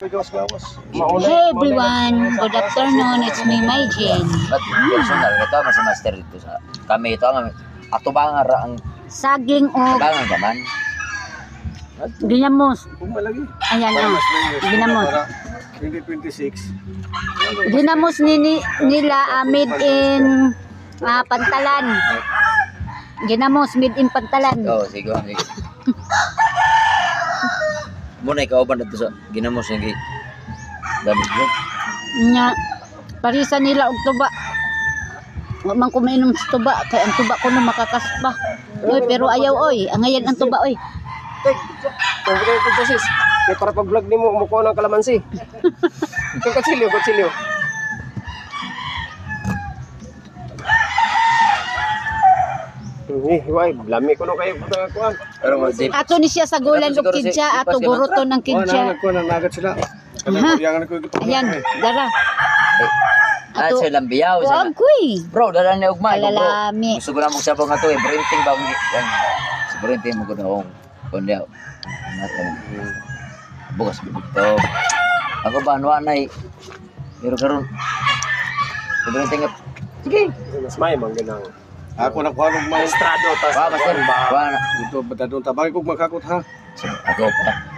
Hey everyone, good afternoon. It's me, Maijin. But personal, ito mas master dito sa kami ito ang ato ba ang Saging o bangan ka man. ginamos. Malagi. Ayan o, ginamos. 2026. Ginamos nila made in Pantalan. Ginamos made in Pantalan. Oh, sige. Muna ikaw ba dito sa ginamos nga dami ko. Nya, parisa nila og tuba. Wa man ko mainom sa tuba, kay ang tuba ko no makakaspa. Oy, pero ayaw oy, angayan ang tuba oy. Tek, ito sis. Kaya para pag-vlog ni mo, umukuha ng kalamansi. Kutsilyo. Why, lami ko no kayo kuan. Pero mo di Ato ni siya sa gulan og kidja, ato guruto ng kidja. Ko na nagat sila. Yang ko. Ayan, dara. ah sa lambiyaw sa. Wag kuy. Bro, dala ni ugma bro. Kalalami. Gusto ko na mong sabaw nga to eh, printing ba yan. Sa printing mo ko na akong kundi bukas dito. Ako ba ano anay. Pero karon. Sa printing sige. Mas may man ganang. Ako na kuha ng maestrado tas. Wa master. Wa na. Dito batadon tabang kog makakot ha. Ako pa.